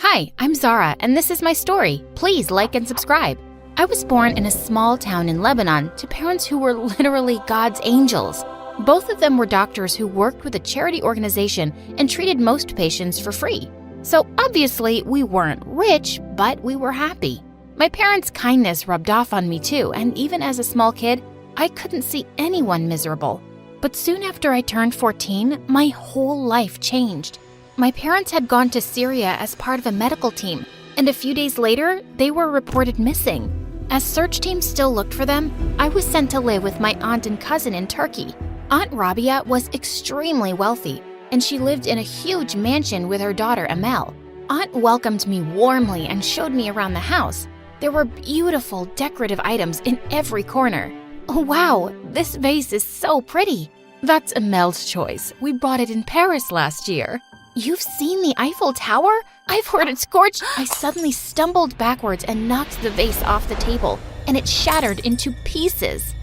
Hi, I'm Zara, and this is my story. Please like and subscribe. I was born in a small town in Lebanon to parents who were literally God's angels. Both of them were doctors who worked with a charity organization and treated most patients for free. So obviously, we weren't rich, but we were happy. My parents' kindness rubbed off on me too, and even as a small kid, I couldn't see anyone miserable. But soon after I turned 14, my whole life changed. My parents had gone to Syria as part of a medical team, and a few days later, they were reported missing. As search teams still looked for them, I was sent to live with my aunt and cousin in Turkey. Aunt Rabia was extremely wealthy, and she lived in a huge mansion with her daughter Amel. Aunt welcomed me warmly and showed me around the house. There were beautiful decorative items in every corner. Oh wow, this vase is so pretty. That's Amel's choice. We bought it in Paris last year. You've seen the Eiffel Tower? I've heard it's gorgeous. I suddenly stumbled backwards and knocked the vase off the table, and it shattered into pieces.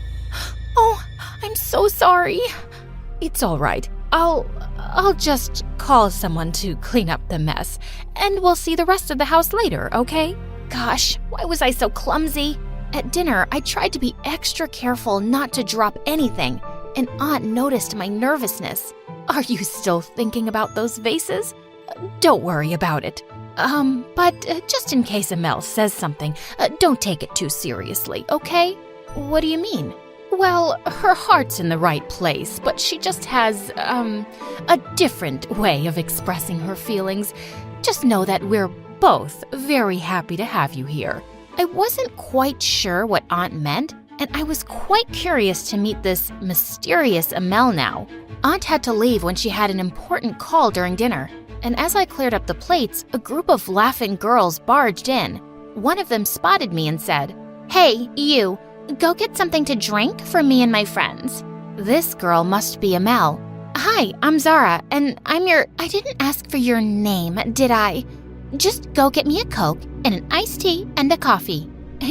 Oh, I'm so sorry. It's all right. I'll just call someone to clean up the mess, and we'll see the rest of the house later, okay? Gosh, why was I so clumsy? At dinner, I tried to be extra careful not to drop anything, and Aunt noticed my nervousness. Are you still thinking about those vases? Don't worry about it. But just in case Amel says something, don't take it too seriously, okay? What do you mean? Well, her heart's in the right place, but she just has, a different way of expressing her feelings. Just know that we're both very happy to have you here. I wasn't quite sure what Aunt meant, and I was quite curious to meet this mysterious Amel now. Aunt had to leave when she had an important call during dinner, and as I cleared up the plates, a group of laughing girls barged in. One of them spotted me and said, "Hey, you, go get something to drink for me and my friends." This girl must be Amel. "Hi, I'm Zara, and I didn't ask for your name, did I? Just go get me a Coke and an iced tea and a coffee.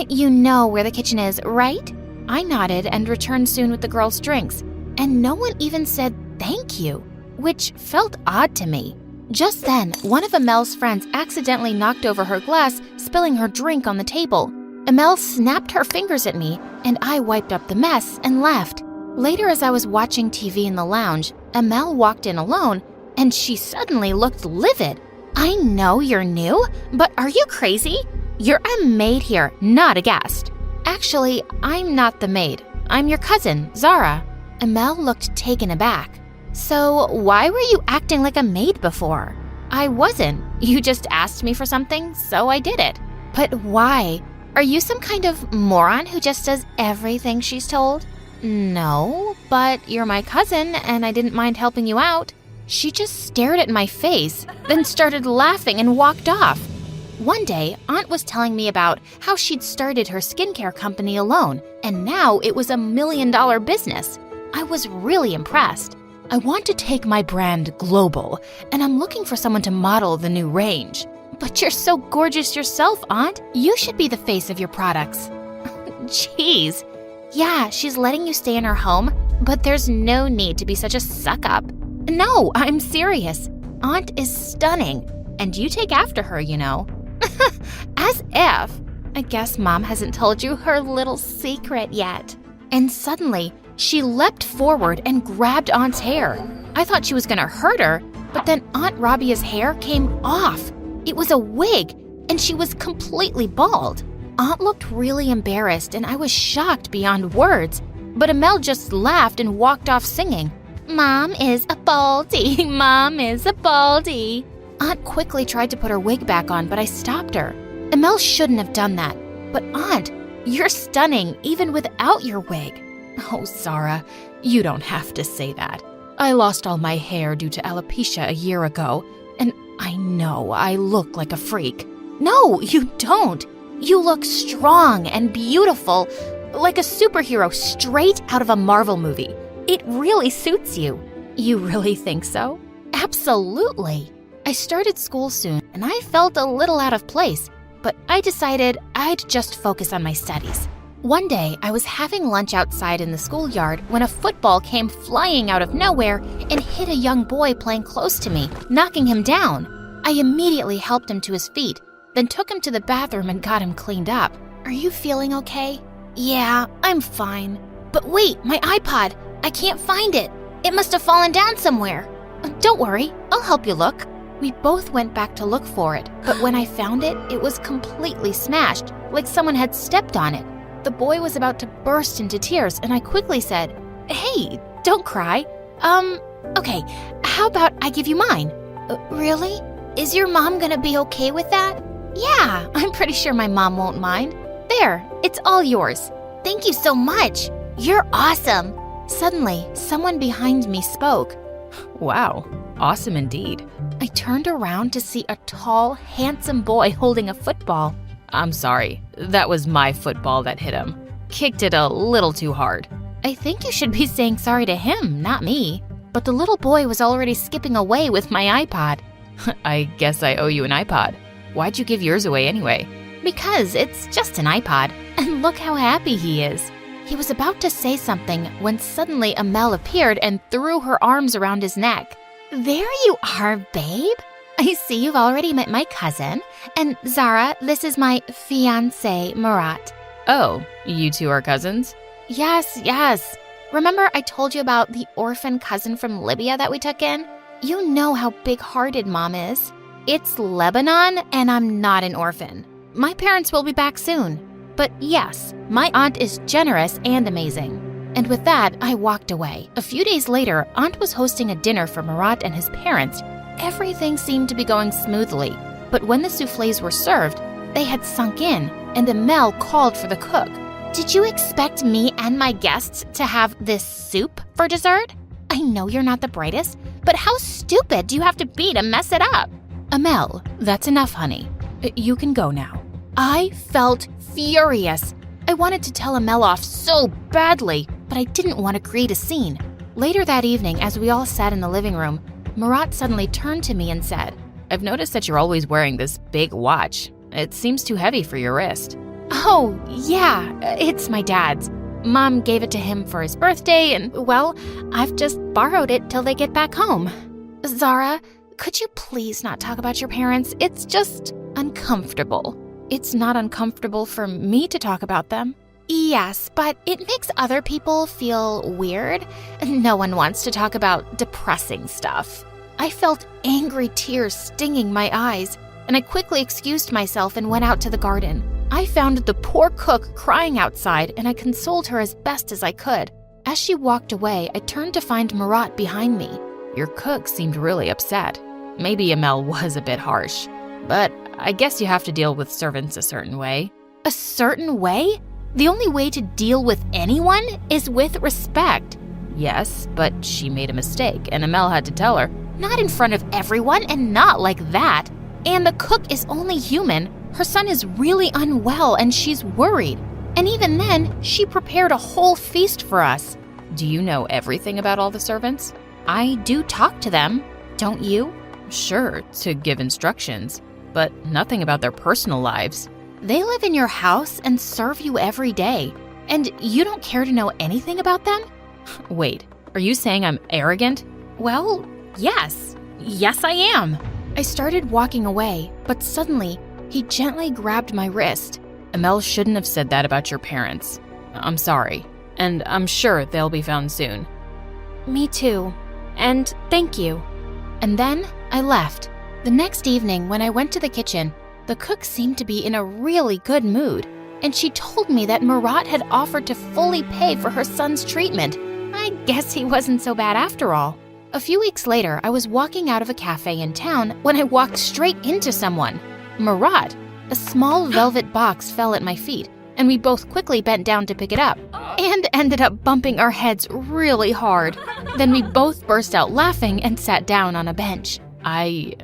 You know where the kitchen is, right?" I nodded and returned soon with the girls' drinks, and no one even said thank you, which felt odd to me. Just then, one of Amel's friends accidentally knocked over her glass, spilling her drink on the table. Amel snapped her fingers at me, and I wiped up the mess and left. Later, as I was watching TV in the lounge, Amel walked in alone, and she suddenly looked livid. "I know you're new, but are you crazy? You're a maid here, not a guest." "Actually, I'm not the maid. I'm your cousin, Zara." Amel looked taken aback. "So why were you acting like a maid before?" "I wasn't. You just asked me for something, so I did it." "But why? Are you some kind of moron who just does everything she's told?" "No, but you're my cousin, and I didn't mind helping you out." She just stared at my face, then started laughing and walked off. One day, Aunt was telling me about how she'd started her skincare company alone, and now it was $1 million business. I was really impressed. "I want to take my brand global, and I'm looking for someone to model the new range." "But you're so gorgeous yourself, Aunt. You should be the face of your products." Jeez. "Yeah, she's letting you stay in her home, but there's no need to be such a suck-up." "No, I'm serious. Aunt is stunning, and you take after her, you know." As if. "I guess Mom hasn't told you her little secret yet." And suddenly, she leapt forward and grabbed Aunt's hair. I thought she was gonna hurt her, but then Aunt Rabia's hair came off. It was a wig, and she was completely bald. Aunt looked really embarrassed, and I was shocked beyond words. But Amel just laughed and walked off singing, "Mom is a baldy, Mom is a baldy." Aunt quickly tried to put her wig back on, but I stopped her. "Amel shouldn't have done that. But Aunt, you're stunning even without your wig." "Oh, Zara, you don't have to say that. I lost all my hair due to alopecia a year ago, and I know I look like a freak." "No, you don't. You look strong and beautiful, like a superhero straight out of a Marvel movie. It really suits you." "You really think so?" "Absolutely." I started school soon, and I felt a little out of place, but I decided I'd just focus on my studies. One day, I was having lunch outside in the schoolyard when a football came flying out of nowhere and hit a young boy playing close to me, knocking him down. I immediately helped him to his feet, then took him to the bathroom and got him cleaned up. Are you feeling okay? Yeah, I'm fine. But wait, my iPod. I can't find it. It must have fallen down somewhere. Don't worry, I'll help you look. We both went back to look for it, but when I found it, it was completely smashed, like someone had stepped on it. The boy was about to burst into tears, and I quickly said, "Hey, don't cry. Okay, how about I give you mine?" Really? Is your mom gonna be okay with that? Yeah, I'm pretty sure my mom won't mind. There, it's all yours. Thank you so much. You're awesome. Suddenly, someone behind me spoke. Wow, awesome indeed. I turned around to see a tall, handsome boy holding a football. I'm sorry, that was my football that hit him. Kicked it a little too hard. I think you should be saying sorry to him, not me. But the little boy was already skipping away with my iPod. I guess I owe you an iPod. Why'd you give yours away anyway? Because it's just an iPod, and look how happy he is. He was about to say something when suddenly 𝗪𝗡 appeared and threw her arms around his neck. There you are, babe. I see you've already met my cousin. And Zara, this is my fiancé, Murat. Oh, you two are cousins? Yes. Remember I told you about the orphan cousin from Libya that we took in? You know how big-hearted Mom is. It's Lebanon, and I'm not an orphan. My parents will be back soon. But yes, my aunt is generous and amazing. And with that, I walked away. A few days later, Aunt was hosting a dinner for Murat and his parents. Everything seemed to be going smoothly. But when the soufflés were served, they had sunk in, and 𝗪𝗡 called for the cook. Did you expect me and my guests to have this soup for dessert? I know you're not the brightest, but how stupid do you have to be to mess it up? 𝗪𝗡, that's enough, honey. You can go now. I felt furious. I wanted to tell 𝗪𝗡 off so badly, but I didn't want to create a scene. Later that evening, as we all sat in the living room, Murat suddenly turned to me and said, I've noticed that you're always wearing this big watch. It seems too heavy for your wrist. Oh, yeah, it's my dad's. Mom gave it to him for his birthday, and, well, I've just borrowed it till they get back home. Zara, could you please not talk about your parents? It's just uncomfortable. It's not uncomfortable for me to talk about them. Yes, but it makes other people feel weird. No one wants to talk about depressing stuff. I felt angry tears stinging my eyes, and I quickly excused myself and went out to the garden. I found the poor cook crying outside, and I consoled her as best as I could. As she walked away, I turned to find Murat behind me. Your cook seemed really upset. Maybe 𝗪𝗡 was a bit harsh, but I guess you have to deal with servants a certain way. A certain way? The only way to deal with anyone is with respect. Yes, but she made a mistake, and 𝗪𝗡 had to tell her. Not in front of everyone, and not like that. And the cook is only human. Her son is really unwell, and she's worried. And even then, she prepared a whole feast for us. Do you know everything about all the servants? I do talk to them. Don't you? Sure, to give instructions, but nothing about their personal lives. They live in your house and serve you every day. And you don't care to know anything about them? Wait, are you saying I'm arrogant? Well, yes. Yes, I am. I started walking away, but suddenly, he gently grabbed my wrist. 𝗪𝗡 shouldn't have said that about your parents. I'm sorry, and I'm sure they'll be found soon. Me too. And thank you. And then I left. The next evening, when I went to the kitchen, the cook seemed to be in a really good mood, and she told me that Murat had offered to fully pay for her son's treatment. I guess he wasn't so bad after all. A few weeks later, I was walking out of a cafe in town when I walked straight into someone. Murat. A small velvet box fell at my feet, and we both quickly bent down to pick it up, and ended up bumping our heads really hard. Then we both burst out laughing and sat down on a bench. I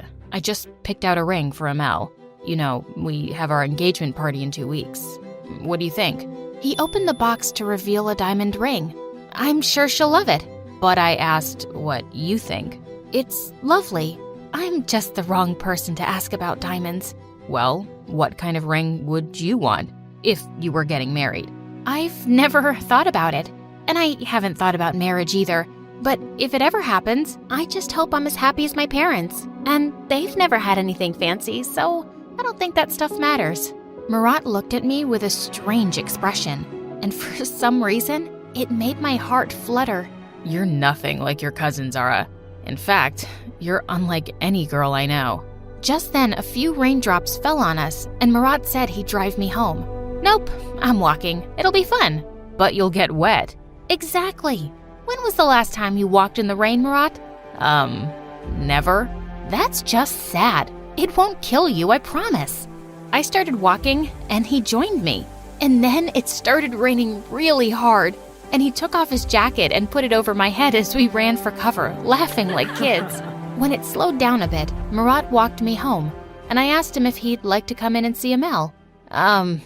just picked out a ring for 𝗪𝗡. You know, we have our engagement party in 2 weeks. What do you think? He opened the box to reveal a diamond ring. I'm sure she'll love it. But I asked what you think. It's lovely. I'm just the wrong person to ask about diamonds. Well, what kind of ring would you want if you were getting married? I've never thought about it. And I haven't thought about marriage either. But if it ever happens, I just hope I'm as happy as my parents. And they've never had anything fancy, so I don't think that stuff matters. 𝗪𝗏 looked at me with a strange expression, and for some reason, it made my heart flutter. You're nothing like your cousin, Zara. In fact, you're unlike any girl I know. Just then, a few raindrops fell on us, and 𝗪𝗏 said he'd drive me home. Nope, I'm walking. It'll be fun. But you'll get wet. Exactly. When was the last time you walked in the rain, 𝗪𝗏? Never. That's just sad. It won't kill you, I promise. I started walking, and he joined me. And then it started raining really hard, and he took off his jacket and put it over my head as we ran for cover, laughing like kids. When it slowed down a bit, 𝗪𝗏 walked me home, and I asked him if he'd like to come in and see Amiel.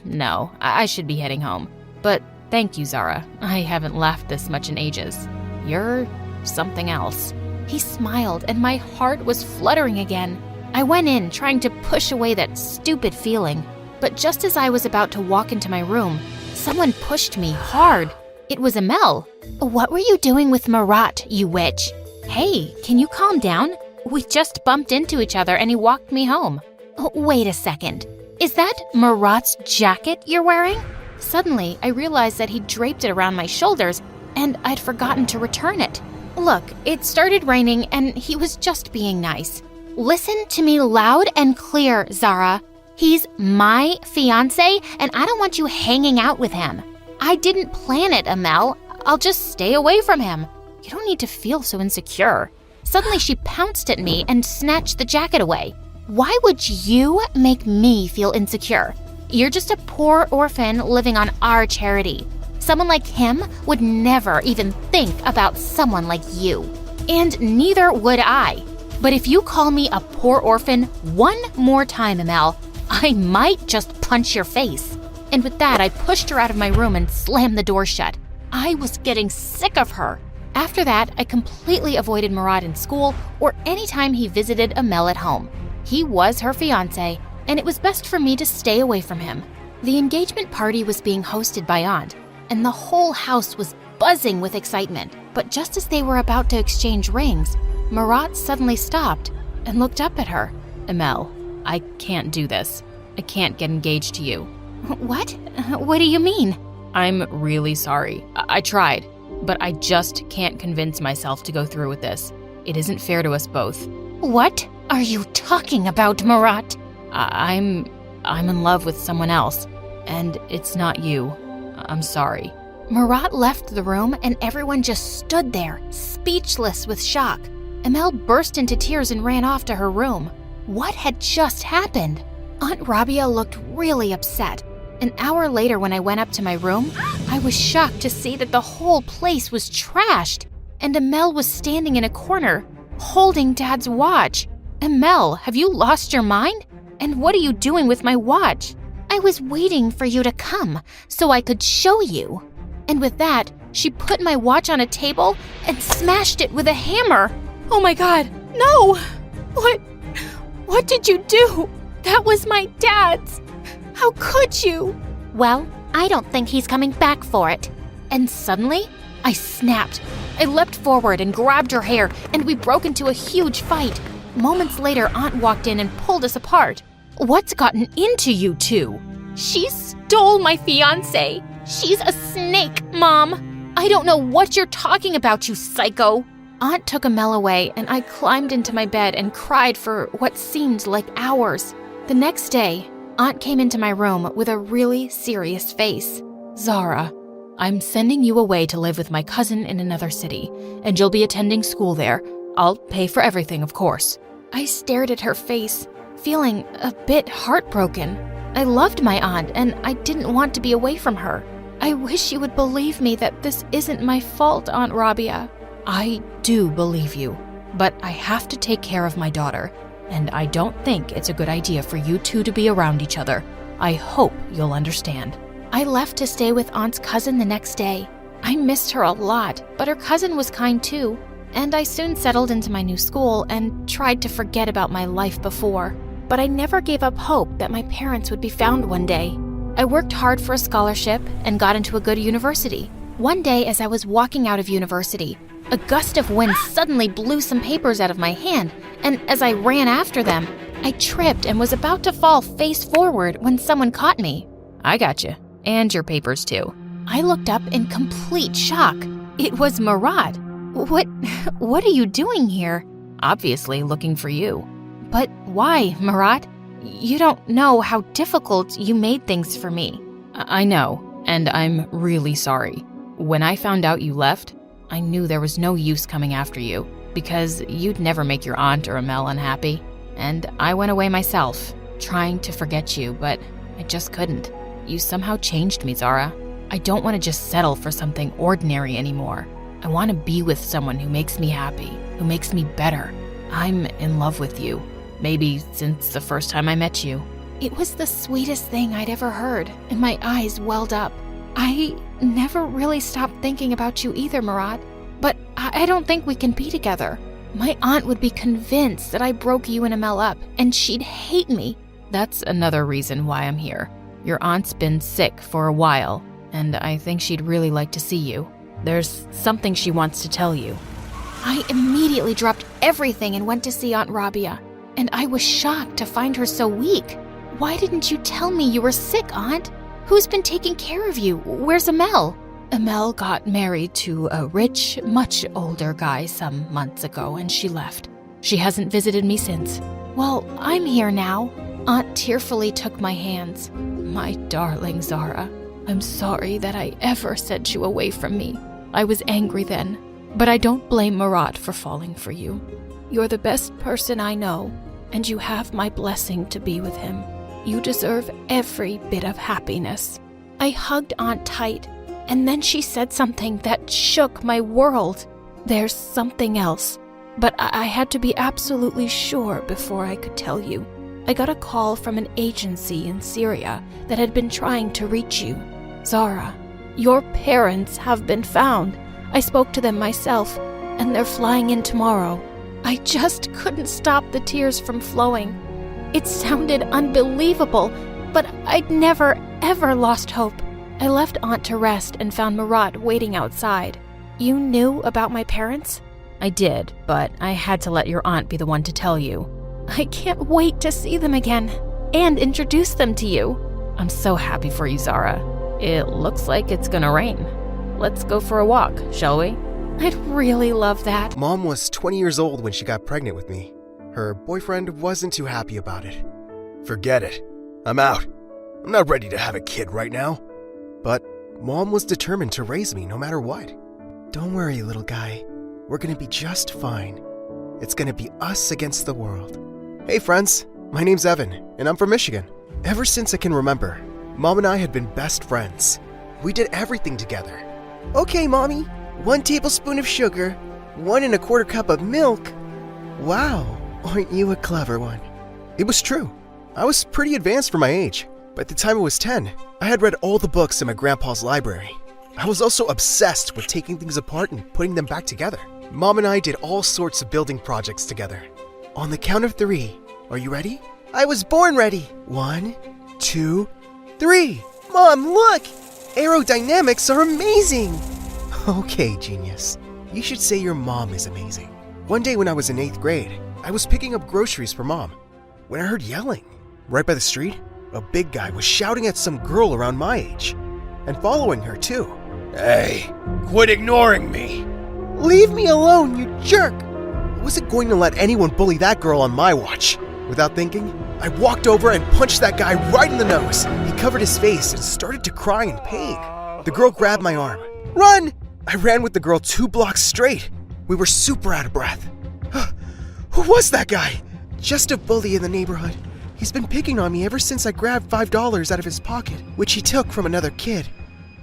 No, I should be heading home. But thank you, Zara. I haven't laughed this much in ages. You're something else. He smiled, and my heart was fluttering again. I went in, trying to push away that stupid feeling. But just as I was about to walk into my room, someone pushed me hard. It was Amiel. What were you doing with 𝗪𝗏, you witch? Hey, can you calm down? We just bumped into each other and he walked me home. Wait a second. Is that 𝗪𝗏's jacket you're wearing? Suddenly, I realized that he'd draped it around my shoulders and I'd forgotten to return it. Look, it started raining and he was just being nice. Listen to me loud and clear, Zara. He's my fiancé and I don't want you hanging out with him. I didn't plan it, Amiel. I'll just stay away from him. You don't need to feel so insecure. Suddenly she pounced at me and snatched the jacket away. Why would you make me feel insecure? You're just a poor orphan living on our charity. Someone like him would never even think about someone like you. And neither would I. But if you call me a poor orphan one more time, Amiel, I might just punch your face. And with that, I pushed her out of my room and slammed the door shut. I was getting sick of her. After that, I completely avoided 𝗪𝗏 in school or any time he visited Amiel at home. He was her fiancé, and it was best for me to stay away from him. The engagement party was being hosted by Aunt, and the whole house was buzzing with excitement. But just as they were about to exchange rings, 𝗪𝗏 suddenly stopped and looked up at her. Amiel, I can't do this. I can't get engaged to you. What? What do you mean? I'm really sorry. I tried, but I just can't convince myself to go through with this. It isn't fair to us both. What are you talking about, 𝗪𝗏? I'm in love with someone else, and it's not you. I'm sorry. 𝗪𝗏 left the room and everyone just stood there, speechless with shock. Amiel burst into tears and ran off to her room. What had just happened? Aunt Rabia looked really upset. An hour later, when I went up to my room, I was shocked to see that the whole place was trashed, and Amiel was standing in a corner, holding Dad's watch. Amiel, have you lost your mind? And what are you doing with my watch? I was waiting for you to come so I could show you. And with that, she put my watch on a table and smashed it with a hammer. Oh my God, no! What did you do? That was my dad's. How could you? Well, I don't think he's coming back for it. And suddenly, I snapped. I leapt forward and grabbed her hair, and we broke into a huge fight. Moments later, Aunt walked in and pulled us apart. What's gotten into you two? She stole my fiancé. She's a snake, Mom. I don't know what you're talking about, you psycho. Aunt took Amiel away, and I climbed into my bed and cried for what seemed like hours. The next day, Aunt came into my room with a really serious face. Zara, I'm sending you away to live with my cousin in another city, and you'll be attending school there. I'll pay for everything, of course. I stared at her face, feeling a bit heartbroken. I loved my aunt, and I didn't want to be away from her. I wish you would believe me that this isn't my fault, Aunt Rabia. I do believe you, but I have to take care of my daughter, and I don't think it's a good idea for you two to be around each other. I hope you'll understand. I left to stay with Aunt's cousin the next day. I missed her a lot, but her cousin was kind too, and I soon settled into my new school and tried to forget about my life before. But I never gave up hope that my parents would be found one day. I worked hard for a scholarship and got into a good university. One day, as I was walking out of university, A gust of wind suddenly blew some papers out of my hand, and as I ran after them, I tripped and was about to fall face forward when someone caught me. I got you. And your papers too. I looked up in complete shock. It was 𝗪𝗏. What are you doing here? Obviously looking for you. But why, 𝗪𝗏? You don't know how difficult you made things for me. I know, and I'm really sorry. When I found out you left, I knew there was no use coming after you, because you'd never make your aunt or 𝗪𝗏 unhappy. And I went away myself, trying to forget you, but I just couldn't. You somehow changed me, Zara. I don't want to just settle for something ordinary anymore. I want to be with someone who makes me happy, who makes me better. I'm in love with you. Maybe since the first time I met you. It was the sweetest thing I'd ever heard, and my eyes welled up. I never really stopped thinking about you either, 𝗪𝗏. But I don't think we can be together. My aunt would be convinced that I broke you and Amel up, and she'd hate me. That's another reason why I'm here. Your aunt's been sick for a while, and I think she'd really like to see you. There's something she wants to tell you. I immediately dropped everything and went to see Aunt Rabia, and I was shocked to find her so weak. Why didn't you tell me you were sick, Aunt? Who's been taking care of you? Where's Amel? Amel got married to a rich, much older guy some months ago, and she left. She hasn't visited me since. Well, I'm here now. Aunt tearfully took my hands. My darling Zara, I'm sorry that I ever sent you away from me. I was angry then, but I don't blame 𝗪𝗏 for falling for you. You're the best person I know, and you have my blessing to be with him. You deserve every bit of happiness. I hugged Aunt tight, and then she said something that shook my world. There's something else, but I had to be absolutely sure before I could tell you. I got a call from an agency in Syria that had been trying to reach you. Zara, your parents have been found. I spoke to them myself, and they're flying in tomorrow. I just couldn't stop the tears from flowing. It sounded unbelievable, but I'd never, ever lost hope. I left Aunt to rest and found 𝗪𝗏 waiting outside. You knew about my parents? I did, but I had to let your aunt be the one to tell you. I can't wait to see them again and introduce them to you. I'm so happy for you, Zara. It looks like it's gonna rain. Let's go for a walk, shall we? I'd really love that. Mom was 20 years old when she got pregnant with me. Her boyfriend wasn't too happy about it. Forget it. I'm out. I'm not ready to have a kid right now. But Mom was determined to raise me no matter what. Don't worry, little guy. We're gonna be just fine. It's gonna be us against the world. Hey friends, my name's Evan, and I'm from Michigan. Ever since I can remember, Mom and I had been best friends. We did everything together. Okay, Mommy, 1 tablespoon of sugar, 1 1/4 cup of milk. Wow, aren't you a clever one? It was true. I was pretty advanced for my age. By the time I was 10, I had read all the books in my grandpa's library. I was also obsessed with taking things apart and putting them back together. Mom and I did all sorts of building projects together. On the count of 3, are you ready? I was born ready. 1, 2, 3. Mom, look! Aerodynamics are amazing! Okay, genius. You should say your mom is amazing. One day when I was in 8th grade, I was picking up groceries for Mom when I heard yelling. Right by the street, a big guy was shouting at some girl around my age and following her too. Hey, quit ignoring me! Leave me alone, you jerk! I wasn't going to let anyone bully that girl on my watch. Without thinking, I walked over and punched that guy right in the nose. He covered his face and started to cry in pain. The girl grabbed my arm. Run! I ran with the girl 2 blocks straight. We were super out of breath. Who was that guy? Just a bully in the neighborhood. He's been picking on me ever since I grabbed $5 out of his pocket, which he took from another kid.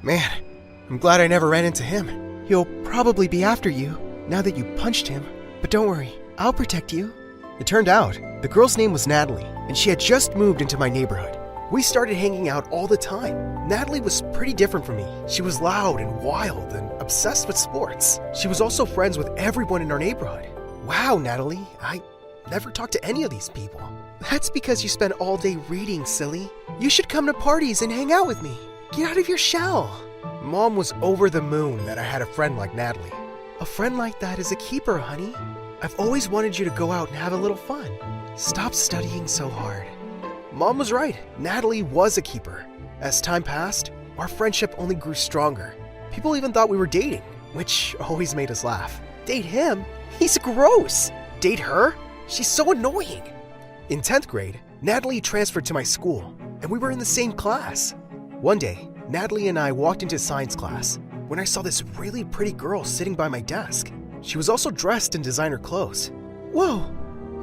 Man, I'm glad I never ran into him. He'll probably be after you now that you punched him. But don't worry, I'll protect you. It turned out, the girl's name was Natalie, and she had just moved into my neighborhood. We started hanging out all the time. Natalie was pretty different from me. She was loud and wild and obsessed with sports. She was also friends with everyone in our neighborhood. Wow, Natalie, I never talked to any of these people. That's because you spend all day reading, silly. You should come to parties and hang out with me. Get out of your shell. Mom was over the moon that I had a friend like Natalie. A friend like that is a keeper, honey. I've always wanted you to go out and have a little fun. Stop studying so hard. Mom was right. Natalie was a keeper. As time passed, our friendship only grew stronger. People even thought we were dating, which always made us laugh. Date him? He's gross. Date her? She's so annoying. In 10th grade, Natalie transferred to my school, and we were in the same class. One day, Natalie and I walked into science class when I saw this really pretty girl sitting by my desk. She was also dressed in designer clothes. Whoa,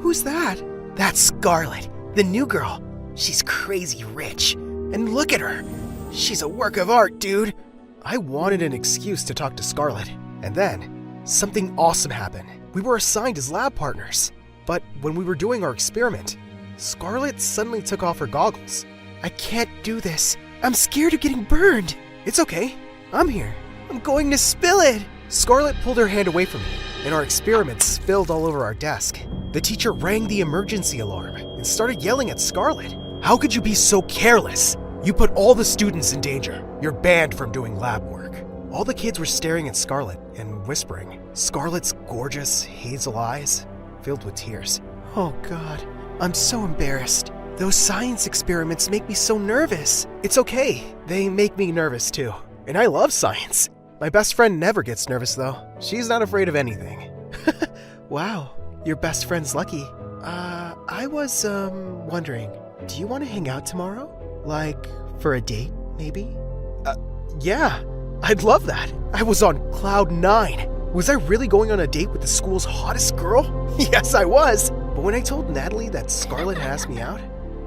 who's that? That's Scarlett, the new girl. She's crazy rich. And look at her. She's a work of art, dude. I wanted an excuse to talk to Scarlett. And then, something awesome happened. We were assigned as lab partners. But when we were doing our experiment, Scarlett suddenly took off her goggles. I can't do this. I'm scared of getting burned. It's okay. I'm here. I'm going to spill it. Scarlett pulled her hand away from me, and our experiment spilled all over our desk. The teacher rang the emergency alarm and started yelling at Scarlett. How could you be so careless? You put all the students in danger. You're banned from doing lab work. All the kids were staring at Scarlett and whispering. Scarlett's gorgeous hazel eyes filled with tears. Oh God, I'm so embarrassed. Those science experiments make me so nervous. It's okay. They make me nervous too. And I love science. My best friend never gets nervous though. She's not afraid of anything. Wow, your best friend's lucky. I was, wondering, do you want to hang out tomorrow? Like, for a date, maybe? Yeah, I'd love that. I was on cloud 9. Was I really going on a date with the school's hottest girl? Yes, I was. But when I told Natalie that Scarlett had asked me out,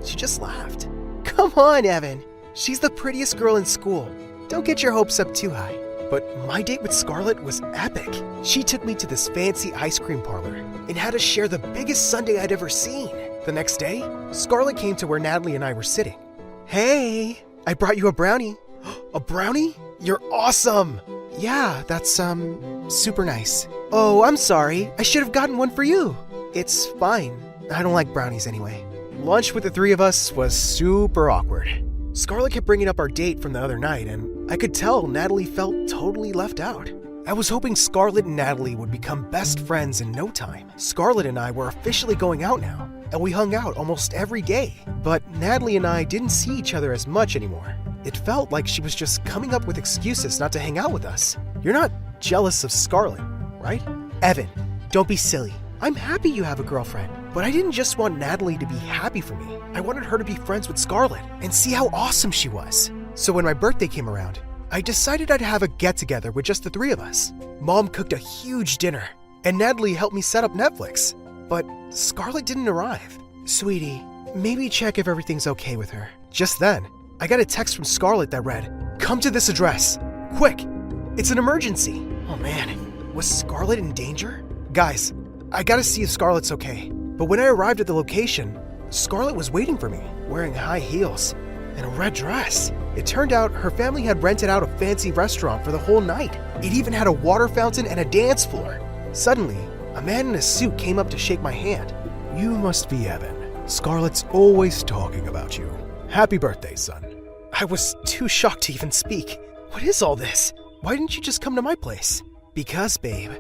she just laughed. Come on, Evan. She's the prettiest girl in school. Don't get your hopes up too high. But my date with Scarlett was epic. She took me to this fancy ice cream parlor and had us share the biggest sundae I'd ever seen. The next day, Scarlett came to where Natalie and I were sitting. Hey, I brought you a brownie. A brownie? You're awesome. Yeah, that's, super nice. Oh, I'm sorry. I should have gotten one for you. It's fine. I don't like brownies anyway. Lunch with the three of us was super awkward. Scarlett kept bringing up our date from the other night, and I could tell Natalie felt totally left out. I was hoping Scarlett and Natalie would become best friends in no time. Scarlett and I were officially going out now, and we hung out almost every day. But Natalie and I didn't see each other as much anymore. It felt like she was just coming up with excuses not to hang out with us. You're not jealous of Scarlett, right? Evan, don't be silly. I'm happy you have a girlfriend, but I didn't just want Natalie to be happy for me. I wanted her to be friends with Scarlett and see how awesome she was. So when my birthday came around, I decided I'd have a get-together with just the three of us. Mom cooked a huge dinner, and Natalie helped me set up Netflix. But Scarlett didn't arrive. Sweetie, maybe check if everything's okay with her. Just then, I got a text from Scarlett that read, "Come to this address. Quick. It's an emergency." Oh man, was Scarlett in danger? Guys, I gotta see if Scarlett's okay. But when I arrived at the location, Scarlett was waiting for me, wearing high heels and a red dress. It turned out her family had rented out a fancy restaurant for the whole night. It even had a water fountain and a dance floor. Suddenly, a man in a suit came up to shake my hand. "You must be Evan. Scarlett's always talking about you. Happy birthday, son." I was too shocked to even speak. What is all this? Why didn't you just come to my place? Because, babe,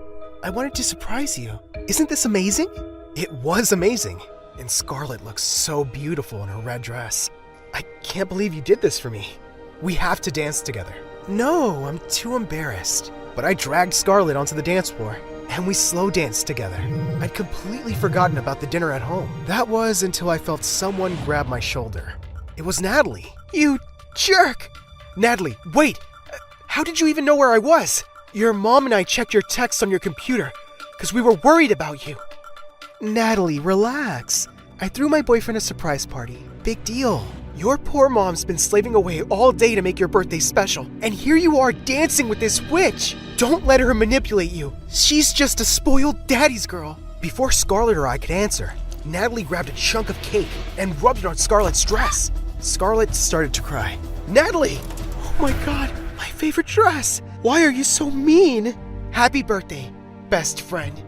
I wanted to surprise you. Isn't this amazing? It was amazing. And Scarlett looks so beautiful in her red dress. I can't believe you did this for me. We have to dance together. No, I'm too embarrassed. But I dragged Scarlett onto the dance floor, and we slow danced together. I'd completely forgotten about the dinner at home. That was until I felt someone grab my shoulder. It was Natalie. You jerk! Natalie, wait! How did you even know where I was? Your mom and I checked your texts on your computer, because we were worried about you. Natalie, relax. I threw my boyfriend a surprise party. Big deal. Your poor mom's been slaving away all day to make your birthday special, and here you are dancing with this witch. Don't let her manipulate you. She's just a spoiled daddy's girl. Before Scarlett or I could answer, Natalie grabbed a chunk of cake and rubbed it on Scarlett's dress. Scarlett started to cry. Natalie! Oh my God, my favorite dress! Why are you so mean? Happy birthday, best friend.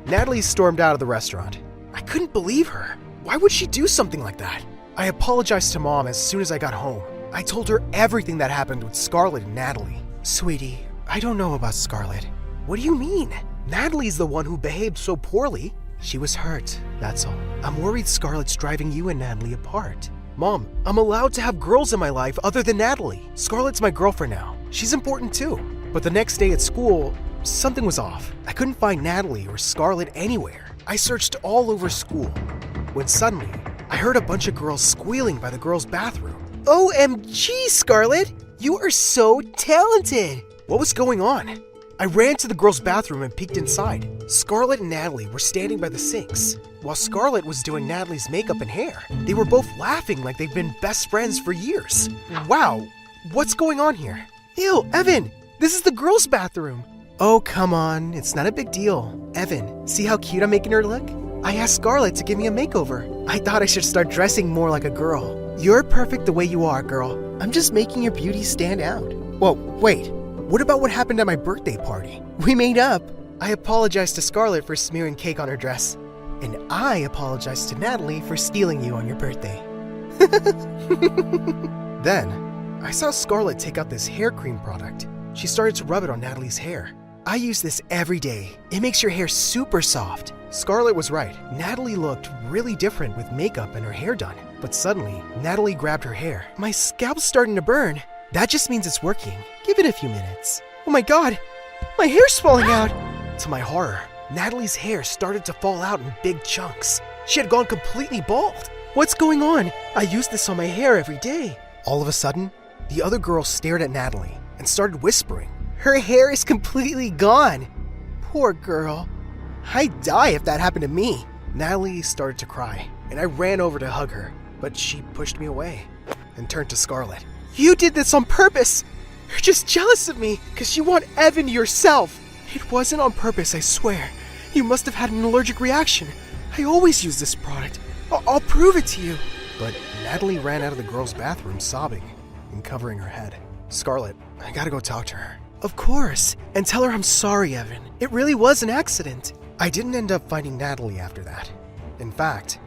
Natalie stormed out of the restaurant. I couldn't believe her. Why would she do something like that? I apologized to Mom as soon as I got home. I told her everything that happened with Scarlett and Natalie. Sweetie, I don't know about Scarlett. What do you mean? Natalie's the one who behaved so poorly. She was hurt, that's all. I'm worried Scarlett's driving you and Natalie apart. Mom, I'm allowed to have girls in my life other than Natalie. Scarlett's my girlfriend now. She's important too. But the next day at school, something was off. I couldn't find Natalie or Scarlett anywhere. I searched all over school, when suddenly, I heard a bunch of girls squealing by the girls' bathroom. OMG, Scarlett! You are so talented! What was going on? I ran to the girls' bathroom and peeked inside. Scarlett and Natalie were standing by the sinks, while Scarlett was doing Natalie's makeup and hair. They were both laughing like they've been best friends for years. Wow, what's going on here? Ew, Evan, this is the girls' bathroom. Oh, come on, it's not a big deal. Evan, see how cute I'm making her look? I asked Scarlett to give me a makeover. I thought I should start dressing more like a girl. You're perfect the way you are, girl. I'm just making your beauty stand out. Whoa, wait. What about what happened at my birthday party? We made up. I apologized to Scarlett for smearing cake on her dress. And I apologized to Natalie for stealing you on your birthday. Then, I saw Scarlett take out this hair cream product. She started to rub it on Natalie's hair. I use this every day. It makes your hair super soft. Scarlett was right. Natalie looked really different with makeup and her hair done. But suddenly, Natalie grabbed her hair. My scalp's starting to burn. That just means it's working. Give it a few minutes. Oh my god, my hair's falling out. To my horror, Natalie's hair started to fall out in big chunks. She had gone completely bald. What's going on? I use this on my hair every day. All of a sudden, the other girls stared at Natalie and started whispering. Her hair is completely gone. Poor girl. I'd die if that happened to me. Natalie started to cry, and I ran over to hug her, but she pushed me away and turned to Scarlett. You did this on purpose. You're just jealous of me because you want Evan yourself. It wasn't on purpose, I swear. You must have had an allergic reaction. I always use this product. I'll prove it to you. But Natalie ran out of the girls' bathroom sobbing and covering her head. Scarlett, I gotta go talk to her. Of course, and tell her I'm sorry, Evan. It really was an accident. I didn't end up finding Natalie after that. In fact,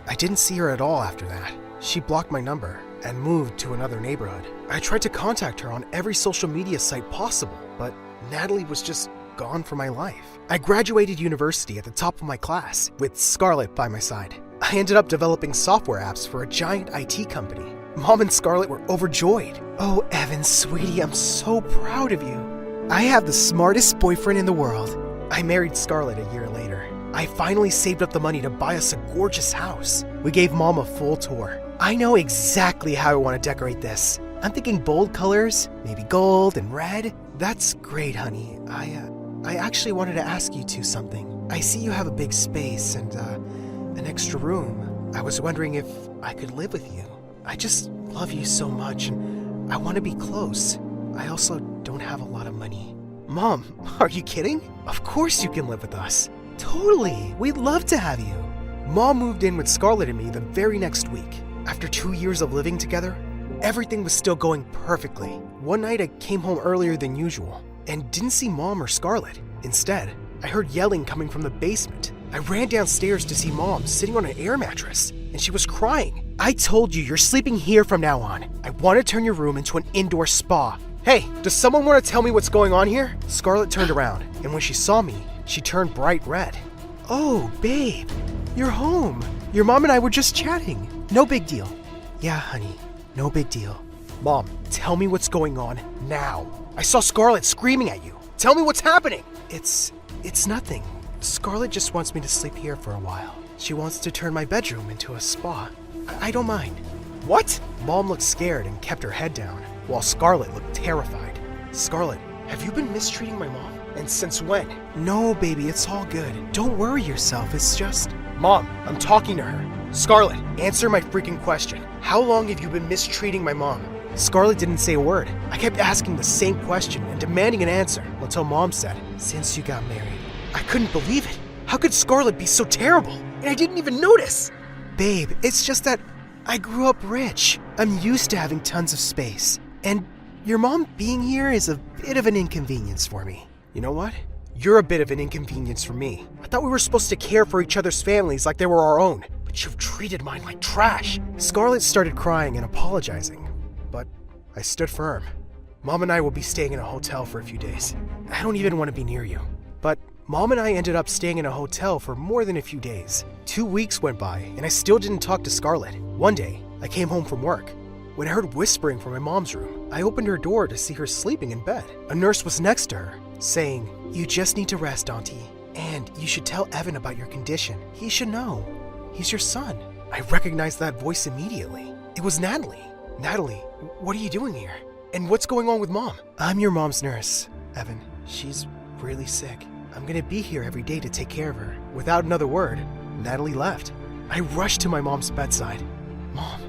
I didn't see her at all after that. She blocked my number and moved to another neighborhood. I tried to contact her on every social media site possible, but Natalie was just gone from my life. I graduated university at the top of my class, with Scarlett by my side. I ended up developing software apps for a giant IT company. Mom and Scarlett were overjoyed. Oh, Evan, sweetie, I'm so proud of you. I have the smartest boyfriend in the world. I married Scarlett a year later. I finally saved up the money to buy us a gorgeous house. We gave Mom a full tour. I know exactly how I want to decorate this. I'm thinking bold colors, maybe gold and red. That's great, honey. I actually wanted to ask you two something. I see you have a big space and an extra room. I was wondering if I could live with you. I just love you so much and I want to be close. I also don't have a lot of money. Mom, are you kidding? Of course you can live with us. Totally, we'd love to have you. Mom moved in with Scarlett and me the very next week. After 2 years of living together, everything was still going perfectly. One night I came home earlier than usual and didn't see Mom or Scarlett. Instead, I heard yelling coming from the basement. I ran downstairs to see Mom sitting on an air mattress, and she was crying. I told you you're sleeping here from now on. I want to turn your room into an indoor spa. Hey, does someone want to tell me what's going on here? Scarlett turned around, and when she saw me, she turned bright red. Oh, babe, you're home. Your mom and I were just chatting. No big deal. Yeah, honey, no big deal. Mom, tell me what's going on now. I saw Scarlett screaming at you. Tell me what's happening. It's nothing. Scarlett just wants me to sleep here for a while. She wants to turn my bedroom into a spa. I don't mind. What? Mom looked scared and kept her head down, while Scarlett looked terrified. Scarlett, have you been mistreating my mom? And since when? No, baby, it's all good. Don't worry yourself, it's just... Mom, I'm talking to her. Scarlett, answer my freaking question. How long have you been mistreating my mom? Scarlett didn't say a word. I kept asking the same question and demanding an answer until Mom said, since you got married. I couldn't believe it. How could Scarlett be so terrible? And I didn't even notice. Babe, it's just that I grew up rich. I'm used to having tons of space. And your mom being here is a bit of an inconvenience for me. You know what? You're a bit of an inconvenience for me. I thought we were supposed to care for each other's families like they were our own. But you've treated mine like trash. Scarlett started crying and apologizing. But I stood firm. Mom and I will be staying in a hotel for a few days. I don't even want to be near you. But Mom and I ended up staying in a hotel for more than a few days. 2 weeks went by, and I still didn't talk to Scarlett. One day, I came home from work. When I heard whispering from my mom's room, I opened her door to see her sleeping in bed. A nurse was next to her, saying, "You just need to rest, Auntie. And you should tell Evan about your condition. He should know. He's your son." I recognized that voice immediately. It was Natalie. "Natalie, what are you doing here? And what's going on with Mom?" "I'm your mom's nurse, Evan. She's really sick. I'm gonna be here every day to take care of her." Without another word, Natalie left. I rushed to my mom's bedside. "Mom,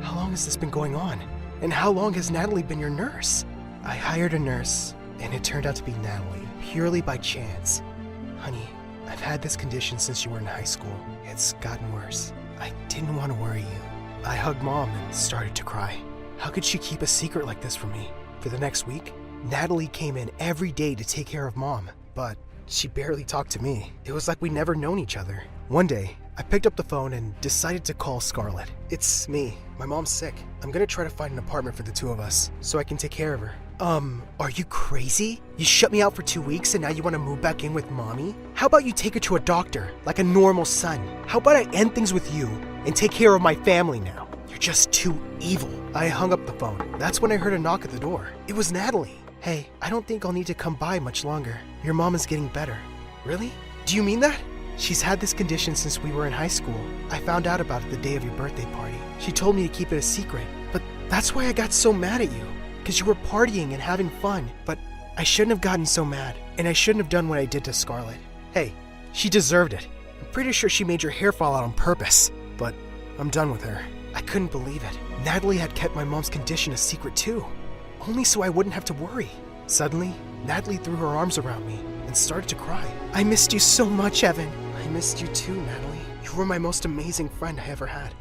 how long has this been going on? And how long has Natalie been your nurse?" I hired a nurse, and it turned out to be Natalie, purely by chance. "Honey, I've had this condition since you were in high school. It's gotten worse. I didn't want to worry you." I hugged Mom and started to cry. How could she keep a secret like this from me? For the next week, Natalie came in every day to take care of Mom, but she barely talked to me. It was like we'd never known each other. One day, I picked up the phone and decided to call Scarlett. "It's me. My mom's sick. I'm gonna try to find an apartment for the two of us so I can take care of her." Are you crazy? You shut me out for 2 weeks and now you want to move back in with Mommy? How about you take her to a doctor, like a normal son? How about I end things with you and take care of my family now? You're just too evil." I hung up the phone. That's when I heard a knock at the door. It was Natalie. "Hey, I don't think I'll need to come by much longer. Your mom is getting better." "Really? Do you mean that?" "She's had this condition since we were in high school. I found out about it the day of your birthday party. She told me to keep it a secret, but that's why I got so mad at you. Because you were partying and having fun, but I shouldn't have gotten so mad, and I shouldn't have done what I did to Scarlett. Hey, she deserved it. I'm pretty sure she made your hair fall out on purpose, but I'm done with her." I couldn't believe it. Natalie had kept my mom's condition a secret too, only so I wouldn't have to worry. Suddenly, Natalie threw her arms around me and started to cry. "I missed you so much, Evan." "I missed you too, Natalie. You were my most amazing friend I ever had."